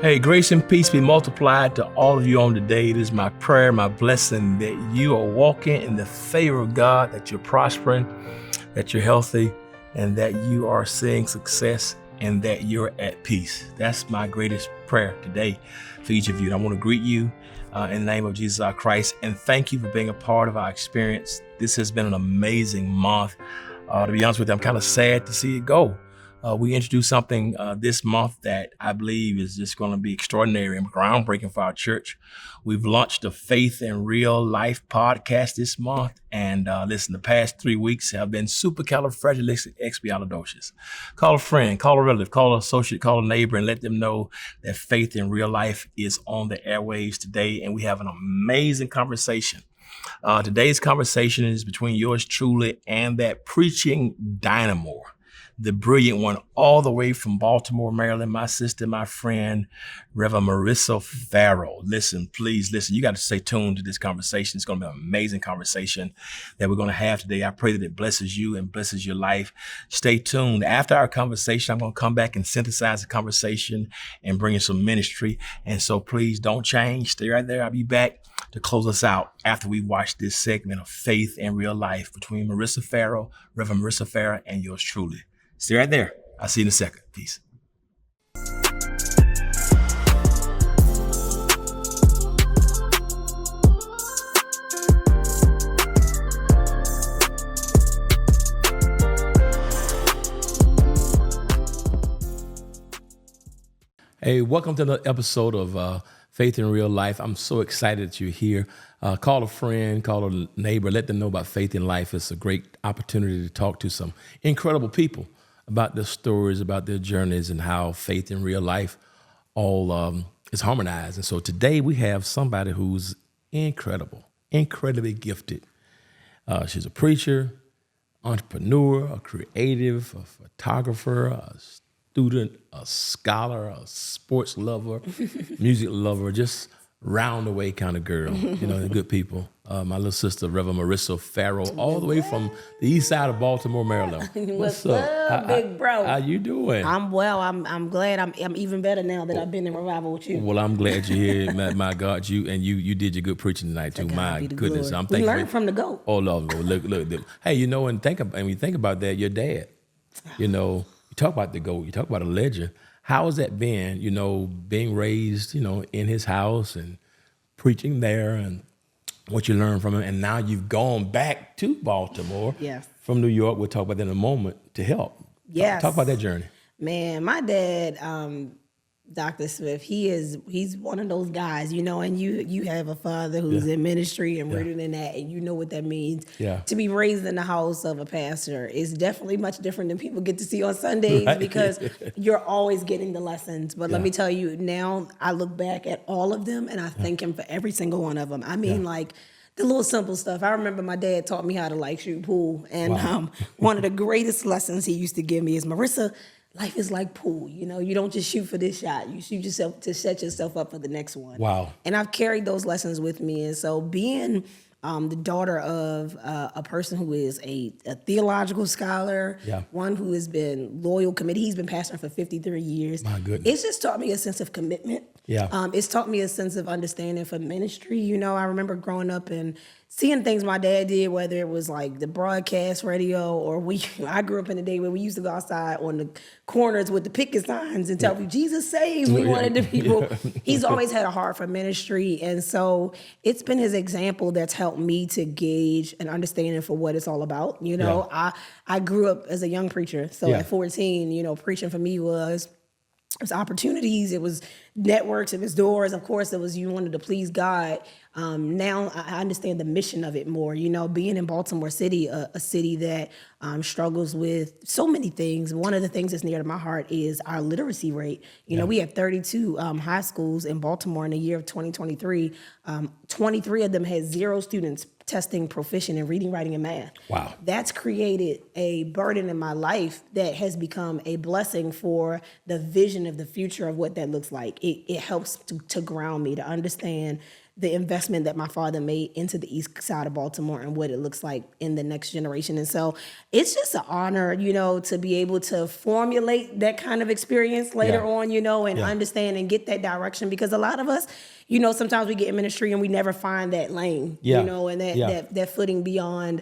Hey, grace and peace be multiplied to all of you on today. It is my prayer, my blessing that you are walking in the favor of God, that you're prospering, that you're healthy, and that you are seeing success and that you're at peace. That's my greatest prayer today for each of you. And I want to greet you in the name of Jesus our Christ and thank you for being a part of our experience. This has been an amazing month. To be honest with you, I'm kind of sad to see it go. We introduced something this month that I believe is just going to be extraordinary and groundbreaking for our church. We've launched a Faith in Real Life podcast this month. And listen, the past 3 weeks have been supercalifragilisticexpialidocious. Call a friend, call a relative, call an associate, call a neighbor, and let them know that Faith in Real Life is on the airwaves today. And we have an amazing conversation. Today's conversation is between yours truly and that preaching dynamo, the brilliant one, all the way from Baltimore, Maryland, my sister, my friend, Reverend Marissa Farrow. Listen, please listen. You got to stay tuned to this conversation. It's going to be an amazing conversation that we're going to have today. I pray that it blesses you and blesses your life. Stay tuned. After our conversation, I'm going to come back and synthesize the conversation and bring in some ministry. And so please don't change. Stay right there. I'll be back to close us out after we watch this segment of Faith in Real Life between Marissa Farrow, Reverend Marissa Farrow, and yours truly. Stay right there. I'll see you in a second. Peace. Hey, welcome to another episode of Faith in Real Life. I'm so excited that you're here. Call a friend, call a neighbor, let them know about Faith in Life. It's a great opportunity to talk to some incredible people about their stories, about their journeys, and how faith in real life all is harmonized. And so today we have somebody who's incredible, incredibly gifted. She's a preacher, entrepreneur, a creative, a photographer, a student, a scholar, a sports lover, music lover, just round the way kind of girl, you know, good people. My little sister, Reverend Marissa Farrow, all the way from the east side of Baltimore, Maryland. What's up, big bro? How you doing? I'm well. I'm glad. I'm even better now that I've been in revival with you. Well, I'm glad you're here. My God, you did your good preaching tonight too. My goodness, glory. I'm thinking. We learned from the GOAT. Oh Lord, look. Hey, you know, and when you think about that, your dad. You know, you talk about the GOAT. You talk about a legend. How has that been? You know, being raised, you know, in his house and preaching there and what you learned from him. And now you've gone back to Baltimore from New York. We'll talk about that in a moment to help. Yes. Talk about that journey. Man, my dad, Dr. Smith, he's one of those guys, you know, and you have a father who's in ministry and rooted in that, and you know what that means. Yeah. To be raised in the house of a pastor is definitely much different than people get to see on Sundays because you're always getting the lessons. But let me tell you, now I look back at all of them and I thank him for every single one of them. I mean, like the little simple stuff. I remember my dad taught me how to like shoot pool. And one of the greatest lessons he used to give me is, Marissa, life is like pool. You know, you don't just shoot for this shot. You shoot yourself to set yourself up for the next one. Wow. And I've carried those lessons with me. And so being the daughter of a person who is a theological scholar, one who has been loyal, committed. He's been pastoring for 53 years. My goodness. It's just taught me a sense of commitment. Yeah. It's taught me a sense of understanding for ministry. You know, I remember growing up and seeing things my dad did, whether it was like the broadcast radio or I grew up in the day where we used to go outside on the corners with the picket signs and tell people, Jesus saves. We wanted the people. He's always had a heart for ministry. And so it's been his example that's helped me to gauge an understanding for what it's all about. You know, I grew up as a young preacher. So at 14, you know, preaching for me was opportunities, it was networks, it was doors. Of course, it was you wanted to please God. Now I understand the mission of it more. You know, being in Baltimore City, a city that struggles with so many things. One of the things that's near to my heart is our literacy rate. You know, we had 32 high schools in Baltimore in the year of 2023. 23 of them had 0 students testing proficient in reading, writing, and math. Wow. That's created a burden in my life that has become a blessing for the vision of the future of what that looks like. It helps to ground me, to understand the investment that my father made into the east side of Baltimore and what it looks like in the next generation. And so it's just an honor, to be able to formulate that kind of experience later on, and understand and get that direction, because a lot of us, sometimes we get in ministry and we never find that lane, and that footing beyond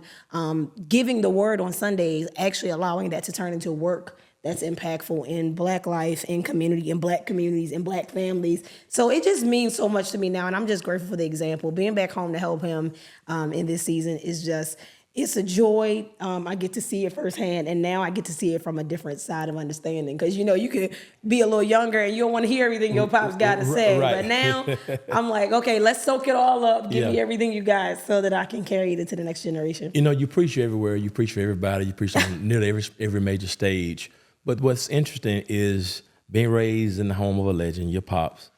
giving the word on Sundays, actually allowing that to turn into work that's impactful in Black life, in community, in Black communities, in Black families. So it just means so much to me now, and I'm just grateful for the example. Being back home to help him in this season is just, it's a joy. I get to see it firsthand, and now I get to see it from a different side of understanding. Because, you could be a little younger and you don't want to hear everything your pops got to say. Right. But now I'm like, okay, let's soak it all up. Give me everything you got so that I can carry it into the next generation. You preach everywhere. You preach for everybody. You preach on nearly every major stage. But what's interesting is being raised in the home of a legend, your pops,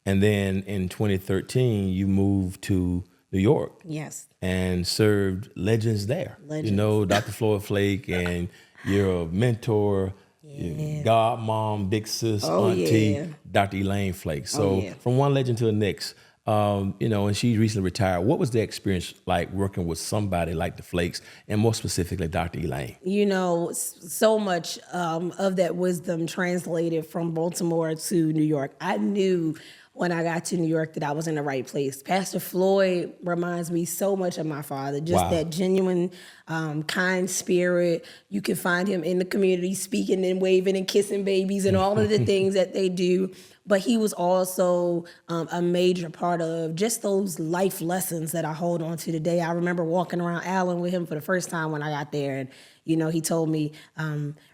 and then in 2013 you moved to New York. Yes. And served legends there. Dr. Floyd Flake, and you're a mentor, your godmom, big sis, auntie, Dr. Elaine Flake. So from one legend to the next, and she recently retired. What was the experience like working with somebody like the Flakes, and more specifically, Dr. Elaine? So much of that wisdom translated from Baltimore to New York. I knew when I got to New York that I was in the right place. Pastor Floyd reminds me so much of my father, just that genuine, kind spirit. You can find him in the community speaking and waving and kissing babies and all of the things that they do. But he was also a major part of just those life lessons that I hold on to today. I remember walking around Allen with him for the first time when I got there. And, he told me,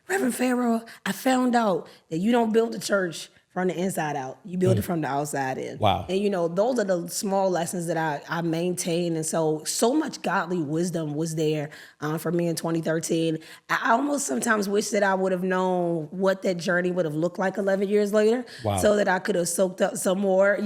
Reverend Farrow, I found out that you don't build a church from the inside out. You build it from the outside in. Wow. And those are the small lessons that I maintain. And so much godly wisdom was there for me in 2013. I almost sometimes wish that I would have known what that journey would have looked like 11 years later, so that I could have soaked up some more,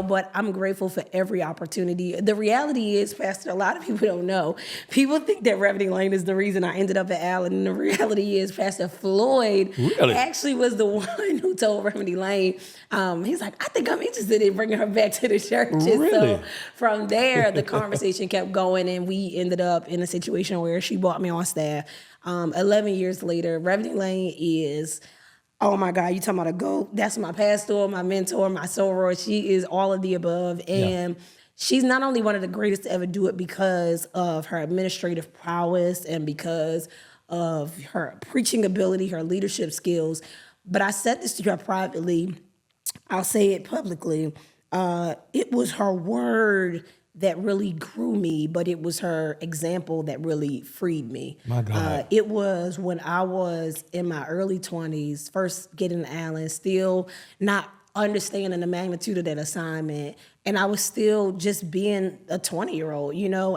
but I'm grateful for every opportunity. The reality is, Pastor, a lot of people don't know. People think that Reverend Elaine is the reason I ended up at Allen. And the reality is, Pastor Floyd actually was the one who told Reverend Elaine, he's like, I think I'm interested in bringing her back to the church. Really? So from there, the conversation kept going, and we ended up in a situation where she brought me on staff. 11 years later, Reverend Elaine is, oh my God, you talking about a GOAT? That's my pastor, my mentor, my soror. She is all of the above. And she's not only one of the greatest to ever do it because of her administrative prowess and because of her preaching ability, her leadership skills, but I said this to her privately. I'll say it publicly. It was her word that really grew me, but it was her example that really freed me. My God. It was when I was in my early 20s, first getting to Allen, still not understanding the magnitude of that assignment. And I was still just being a 20-year-old,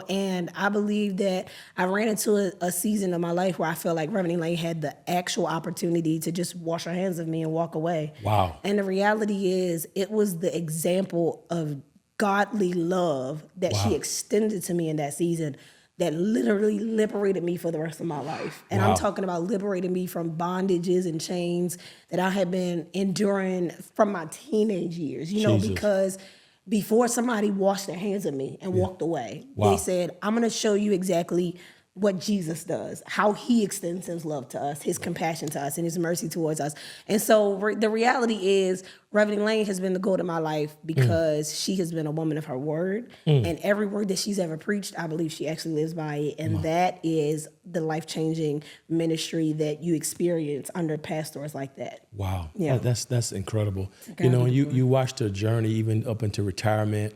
and I believe that I ran into a season of my life where I felt like Reverend Elaine had the actual opportunity to just wash her hands of me and walk away. Wow. And the reality is, it was the example of godly love that she extended to me in that season that literally liberated me for the rest of my life. And I'm talking about liberating me from bondages and chains that I had been enduring from my teenage years, because before somebody washed their hands of me and walked away, they said, I'm gonna show you exactly what Jesus does, how he extends his love to us, his compassion to us, and his mercy towards us. And so the reality is, Reverend Elaine has been the GOAT of my life because she has been a woman of her word. And every word that she's ever preached, I believe she actually lives by it. And that is the life-changing ministry that you experience under pastors like that. Wow. Yeah. That's incredible. You watched her journey even up into retirement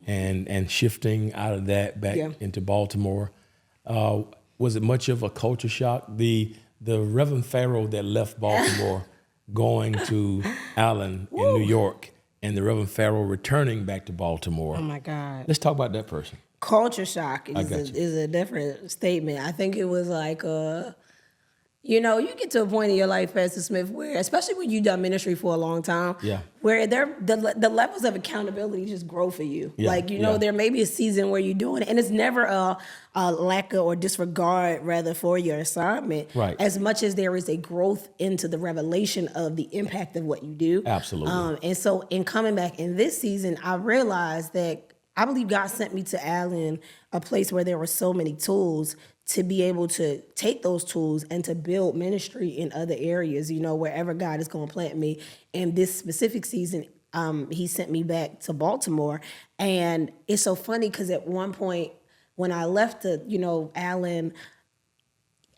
and shifting out of that back into Baltimore. Was it much of a culture shock? The Reverend Farrow that left Baltimore going to Allen in New York, and the Reverend Farrow returning back to Baltimore. Oh my God. Let's talk about that person. Culture shock is a different statement. I think it was like you get to a point in your life, Pastor Smith, where, especially when you've done ministry for a long time, where the levels of accountability just grow for you. There may be a season where you're doing it, and it's never a lack of or disregard, rather, for your assignment, as much as there is a growth into the revelation of the impact of what you do. Absolutely. And so in coming back in this season, I realized that I believe God sent me to Allen, a place where there were so many tools, to be able to take those tools and to build ministry in other areas, wherever God is going to plant me. And this specific season, he sent me back to Baltimore. And it's so funny because at one point when I left Allen,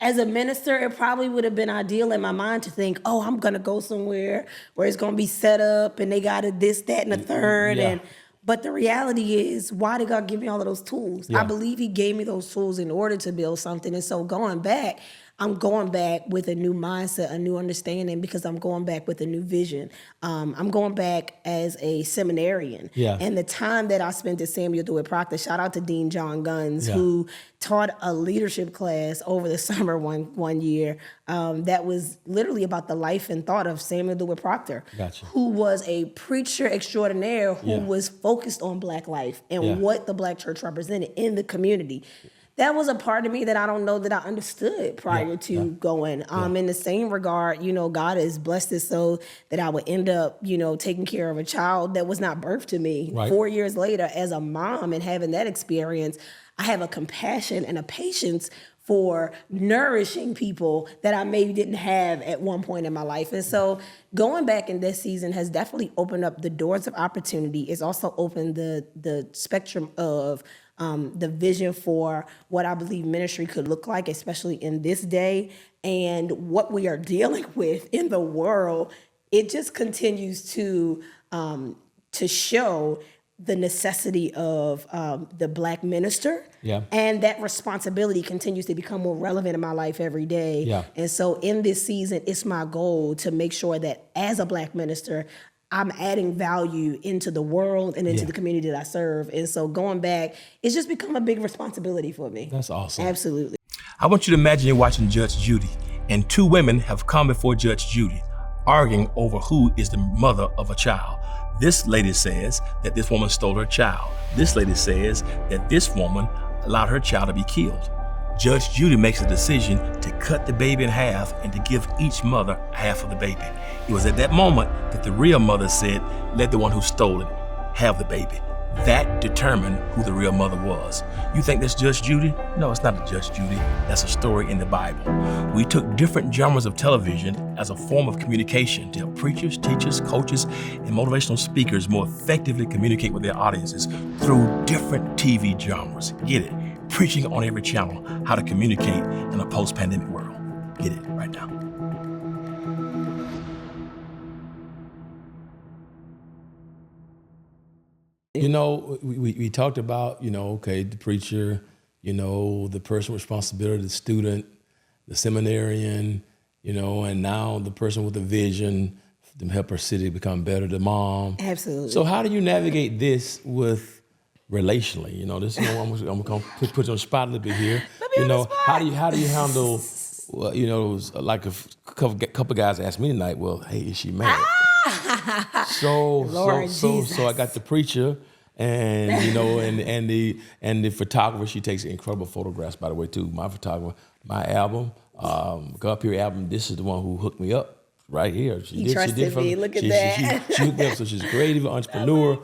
as a minister, it probably would have been ideal in my mind to think, oh, I'm going to go somewhere where it's going to be set up and they got a this, that, and the third. But the reality is, why did God give me all of those tools? I believe he gave me those tools in order to build something. And so going back, I'm going back with a new mindset, a new understanding, because I'm going back with a new vision. I'm going back as a seminarian. And the time that I spent at Samuel Dewey Proctor, shout out to Dean John Guns, who taught a leadership class over the summer one year that was literally about the life and thought of Samuel Dewey Proctor, who was a preacher extraordinaire who was focused on Black life and what the Black church represented in the community. That was a part of me that I don't know that I understood prior to going. In the same regard, God has blessed it so that I would end up, taking care of a child that was not birthed to me. 4 years later, as a mom and having that experience, I have a compassion and a patience for nourishing people that I maybe didn't have at one point in my life. And so going back in this season has definitely opened up the doors of opportunity. It's also opened the spectrum of the vision for what I believe ministry could look like, especially in this day, and what we are dealing with in the world. It just continues to show the necessity of the Black minister, and that responsibility continues to become more relevant in my life every day. And so in this season, it's my goal to make sure that as a Black minister, I'm adding value into the world and into the community that I serve. And so going back, it's just become a big responsibility for me. That's awesome. Absolutely. I want you to imagine you're watching Judge Judy, and two women have come before Judge Judy, arguing over who is the mother of a child. This lady says that this woman stole her child. This lady says that this woman allowed her child to be killed. Judge Judy makes a decision to cut the baby in half and to give each mother half of the baby. It was at that moment that the real mother said, let the one who stole it have the baby. That determined who the real mother was. You think that's Judge Judy? No, it's not a Judge Judy. That's a story in the Bible. We took different genres of television as a form of communication to help preachers, teachers, coaches, and motivational speakers more effectively communicate with their audiences through different TV genres. Get it? Preaching on every channel, how to communicate in a post-pandemic world. Get it right now. We talked about, the preacher, the personal responsibility, the student, the seminarian, and now the person with a vision to help her city become better, the mom. Absolutely. So how do you navigate this with relationally? This I'm gonna put you on the spot a little bit here. How do you handle? Like a couple guys asked me tonight. Well, hey, is she married? So I got the preacher, and and the photographer. She takes incredible photographs, by the way, too. My photographer, my album, Go Up Here album. This is the one who hooked me up right here. She trusted me. Look at that. She hooked me up, so she's a creative entrepreneur.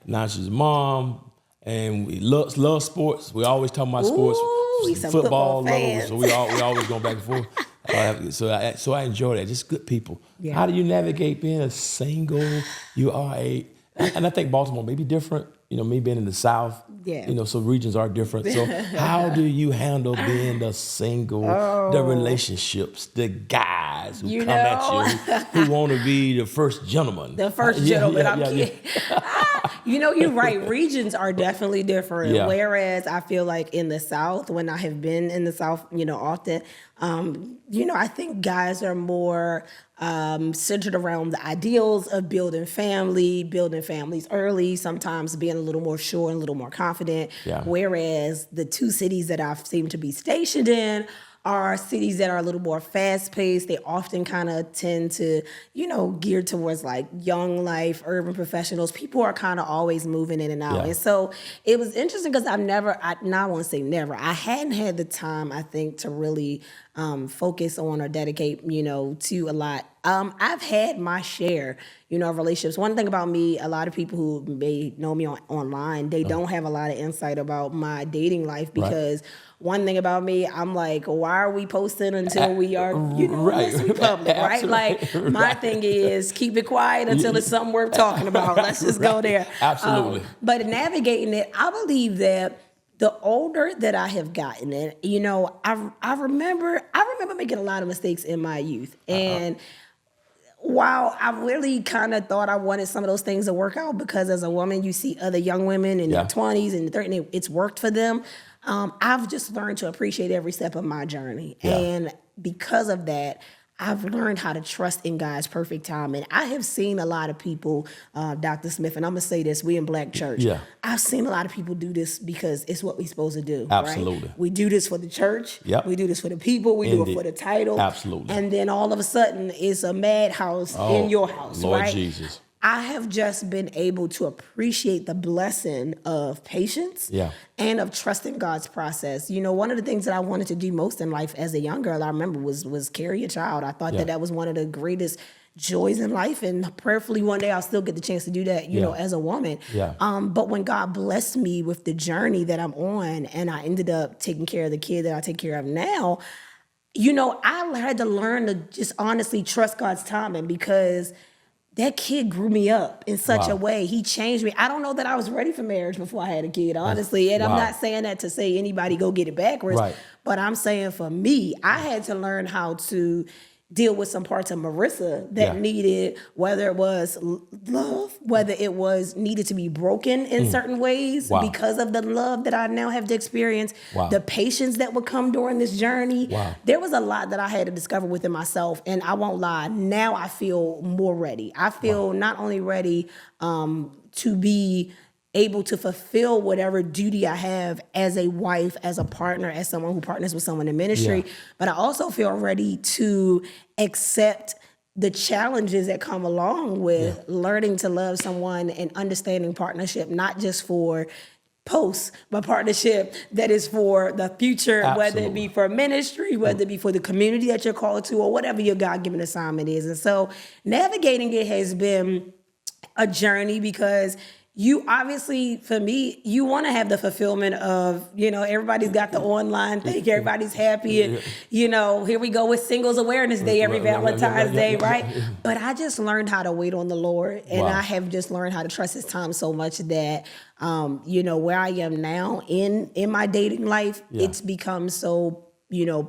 Now she's a mom. And we love sports. We always talk about sports. We some football fans. So we always go back and forth. So I enjoy that. Just good people. Yeah. How do you navigate being a single? You are and I think Baltimore may be different. Me being in the South. Yeah. So regions are different. So how do you handle being the single, the relationships, the guys who come at you, who want to be the first gentleman? The first gentleman. I'm kidding. You're right. Regions are definitely different. Yeah. Whereas I feel like in the South, when I have been in the South, often, I think guys are more centered around the ideals of building families early, sometimes being a little more sure and a little more confident. Yeah. Whereas the two cities that I've seemed to be stationed in are cities that are a little more fast-paced. They often kind of tend to, geared towards like young life, urban professionals. People are kind of always moving in and out. Yeah. And so it was interesting because I won't say never, I hadn't had the time, I think, to really focus on or dedicate, to a lot. I've had my share, of relationships. One thing about me, a lot of people who may know me online, they don't have a lot of insight about my dating life because one thing about me, I'm like, why are we posting until we are, let's be public, right? Like my thing is keep it quiet until it's something worth talking about. Let's just go there. Absolutely. But navigating it, I believe that the older that I have gotten, and I remember making a lot of mistakes in my youth, and while I really kind of thought I wanted some of those things to work out, because as a woman, you see other young women in their 20s and 30s, and it's worked for them. I've just learned to appreciate every step of my journey, and because of that, I've learned how to trust in God's perfect time. And I have seen a lot of people, Dr. Smith, and I'm going to say this, we in Black church. Yeah. I've seen a lot of people do this because it's what we're supposed to do. Absolutely. Right? We do this for the church. Yep. We do this for the people. We do it for the title. Absolutely. And then all of a sudden, it's a madhouse in your house, Lord right? Jesus. I have just been able to appreciate the blessing of patience and of trusting God's process. One of the things that I wanted to do most in life as a young girl, I remember, was carry a child. I thought that was one of the greatest joys in life, and prayerfully one day I'll still get the chance to do that, as a woman. But when God blessed me with the journey that I'm on, and I ended up taking care of the kid that I take care of now, I had to learn to just honestly trust God's timing, because that kid grew me up in such a way. He changed me. I don't know that I was ready for marriage before I had a kid, honestly. And I'm not saying that to say anybody go get it backwards. But I'm saying for me, I had to learn how to deal with some parts of Marissa that needed, whether it was love, whether it was needed to be broken in certain ways because of the love that I now have to experience, the patience that would come during this journey. There was a lot that I had to discover within myself, and I won't lie, now I feel more ready. I feel not only ready to be able to fulfill whatever duty I have as a wife, as a partner, as someone who partners with someone in ministry, but I also feel ready to accept the challenges that come along with learning to love someone and understanding partnership, not just for posts, but partnership that is for the future, whether it be for ministry, whether it be for the community that you're called to, or whatever your God-given assignment is. And so navigating it has been a journey, because you obviously, for me, you want to have the fulfillment of, everybody's got the online thing, everybody's happy, and, here we go with Singles Awareness Day every Valentine's Day, right? But I just learned how to wait on the Lord, and I have just learned how to trust His time so much that, where I am now in my dating life, it's become so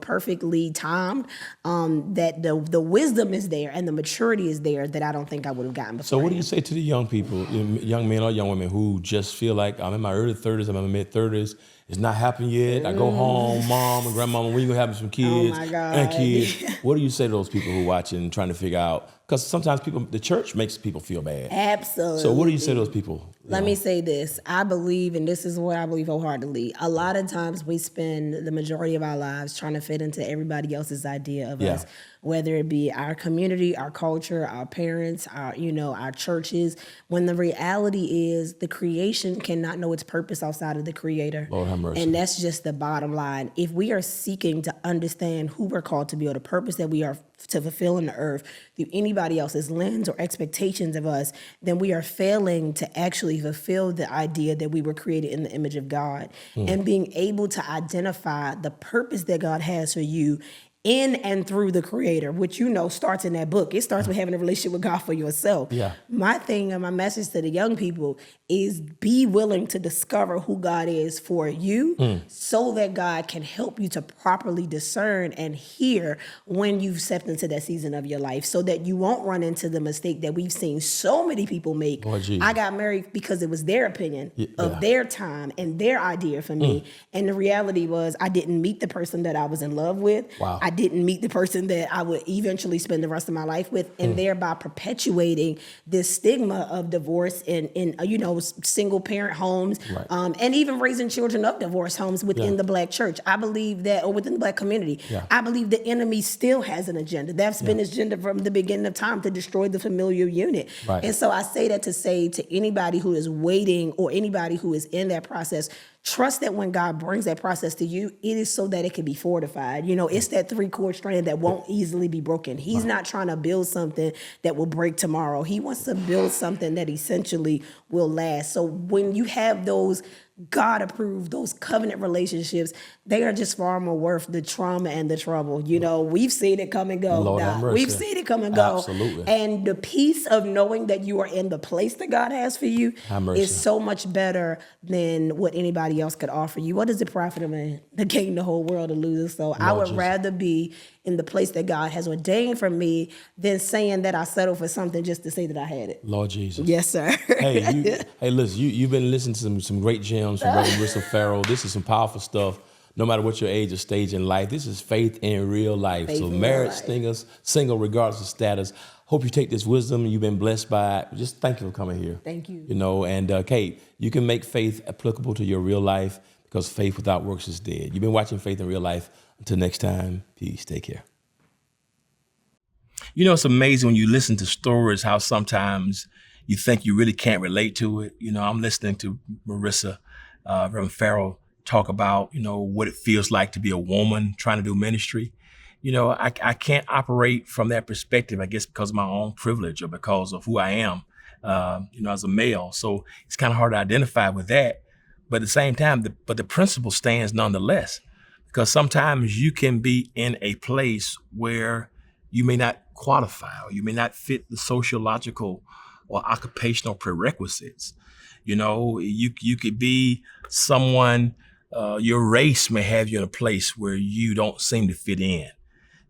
perfectly timed, that the wisdom is there and the maturity is there that I don't think I would have gotten before. So what do you say to the young people, young men or young women, who just feel like, I'm in my early 30s, I'm in my mid 30s, it's not happened yet, I go home, mom and grandmama, when you gonna have some kids and kids? What do you say to those people who are watching and trying to figure out, because sometimes the church makes people feel bad. Absolutely. So what do you say to those people? Let me say this. I believe, and this is what I believe wholeheartedly, a lot of times we spend the majority of our lives trying to fit into everybody else's idea of us, whether it be our community, our culture, our parents, our churches, when the reality is the creation cannot know its purpose outside of the Creator. Lord have mercy. And that's just the bottom line. If we are seeking to understand who we're called to be, or the purpose that we are to fulfill in the earth through anybody else's lens or expectations of us, then we are failing to actually fulfill the idea that we were created in the image of God. And being able to identify the purpose that God has for you in and through the Creator, which starts in that book. It starts with having a relationship with God for yourself. My thing and my message to the young people is be willing to discover who God is for you, so that God can help you to properly discern and hear when you've stepped into that season of your life, so that you won't run into the mistake that we've seen so many people make. I got married because it was their opinion of their time and their idea for me. And the reality was I didn't meet the person that I was in love with. I didn't meet the person that I would eventually spend the rest of my life with, and thereby perpetuating this stigma of divorce in single parent homes, and even raising children of divorced homes within the Black church. I believe that, or within the Black community, I believe the enemy still has an agenda. That's been his agenda from the beginning of time, to destroy the familial unit. And so I say that to say to anybody who is waiting, or anybody who is in that process, trust that when God brings that process to you, it is so that it can be fortified. It's that 3-cord strand that won't easily be broken. He's not trying to build something that will break tomorrow. He wants to build something that essentially will last. So when you have those God-approved, those covenant relationships, they are just far more worth the trauma and the trouble. We've seen it come and go. Lord have mercy. We've seen it come and go. Absolutely. And the peace of knowing that you are in the place that God has for you is so much better than what anybody else could offer you. What does it profit a man to gain the whole world or lose it? So I would rather be in the place that God has ordained for me than saying that I settled for something just to say that I had it. Lord Jesus. Yes, sir. Hey, listen, you've been listening to some great gems from Marissa Farrow. This is some powerful stuff. No matter what your age or stage in life, this is faith in real life. So married, single, regardless of status. Hope you take this wisdom. You've been blessed by it. Just thank you for coming here. Thank you. And Kate, you can make faith applicable to your real life because faith without works is dead. You've been watching Faith in Real Life. Until next time, peace. Take care. It's amazing when you listen to stories, how sometimes you think you really can't relate to it. I'm listening to Marissa Farrow talk about, what it feels like to be a woman trying to do ministry. I can't operate from that perspective, I guess, because of my own privilege or because of who I am, as a male. So it's kind of hard to identify with that. But at the same time, the principle stands nonetheless, because sometimes you can be in a place where you may not qualify or you may not fit the sociological or occupational prerequisites. You could be someone, your race may have you in a place where you don't seem to fit in.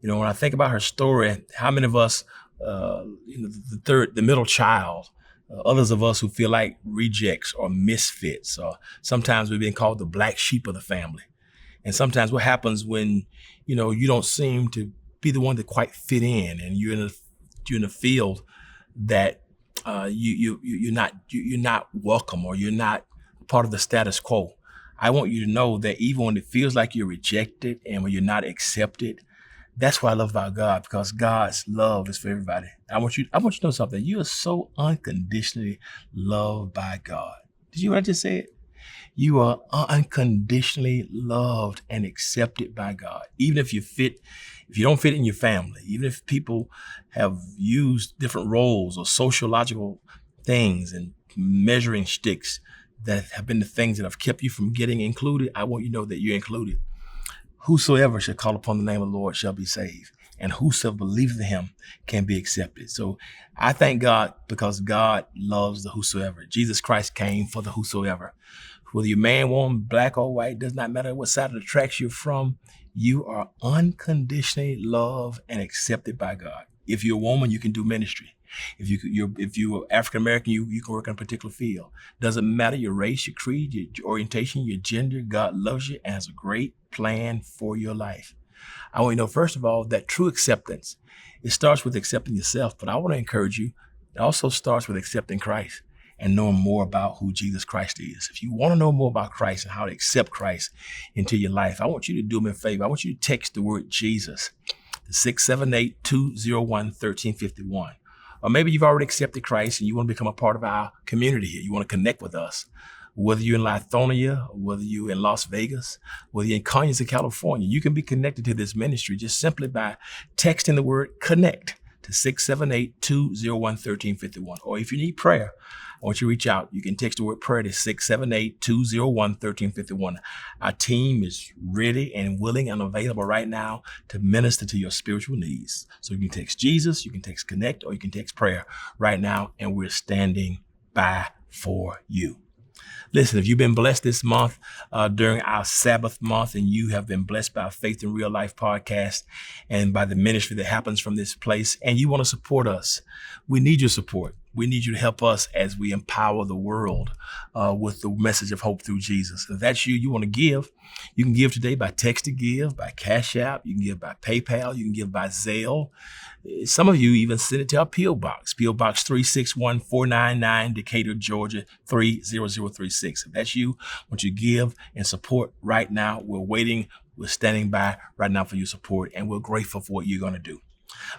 When I think about her story, how many of us, the middle child, others of us who feel like rejects or misfits, or sometimes we've been called the black sheep of the family. And sometimes what happens when, you don't seem to be the one that quite fit in, and you're in a field that you're not welcome, or you're not part of the status quo. I want you to know that even when it feels like you're rejected and when you're not accepted, that's what I love about God, because God's love is for everybody. I want you to know something. You are so unconditionally loved by God. Did you hear what I just said? You are unconditionally loved and accepted by God. Even if you don't fit in your family, even if people have used different roles or sociological things and measuring sticks that have been the things that have kept you from getting included, I want you to know that you're included. Whosoever shall call upon the name of the Lord shall be saved, and whosoever believeth in him can be accepted. So I thank God, because God loves the whosoever. Jesus Christ came for the whosoever. Whether you're man, woman, black or white, does not matter what side of the tracks you're from, you are unconditionally loved and accepted by God. If you're a woman, you can do ministry. If you're African American, you can work in a particular field. Doesn't matter your race, your creed, your orientation, your gender. God loves you and has a great plan for your life. I want you to know, first of all, that true acceptance, it starts with accepting yourself. But I want to encourage you, it also starts with accepting Christ and knowing more about who Jesus Christ is. If you want to know more about Christ and how to accept Christ into your life, I want you to do me a favor. I want you to text the word Jesus to 678-201-1351. Or maybe you've already accepted Christ and you want to become a part of our community here. You want to connect with us. Whether you're in Lithonia, whether you're in Las Vegas, whether you're in Conyers, California, you can be connected to this ministry just simply by texting the word connect to 678-201-1351. Or if you need prayer, I want you to reach out. You can text the word prayer to 678-201-1351. Our team is ready and willing and available right now to minister to your spiritual needs. So you can text Jesus, you can text connect, or you can text prayer right now, and we're standing by for you. Listen, if you've been blessed this month during our Sabbath month, and you have been blessed by Faith in Real Life podcast and by the ministry that happens from this place, and you want to support us, we need your support. We need you to help us as we empower the world with the message of hope through Jesus. If that's you want to give, you can give today by text to give, by Cash App, you can give by PayPal, you can give by Zelle. Some of you even send it to our P.O. Box, P.O. Box 361499, Decatur, Georgia 30036. If that's you, I want you to give and support right now. We're waiting, we're standing by right now for your support, and we're grateful for what you're going to do.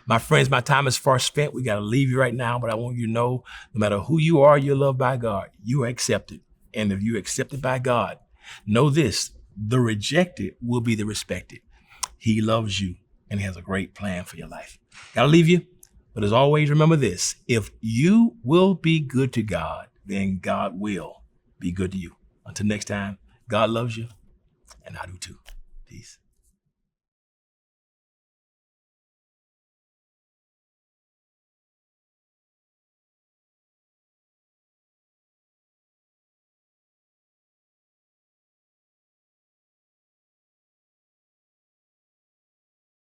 My friends, my time is far spent. We got to leave you right now, but I want you to know, no matter who you are, you're loved by God. You are accepted. And if you're accepted by God, Know this, the rejected will be the respected. He loves you and he has a great plan for your life. Gotta leave you, but as always, remember this, if you will be good to God, then God will be good to you. Until next time, God loves you and I do too. Peace.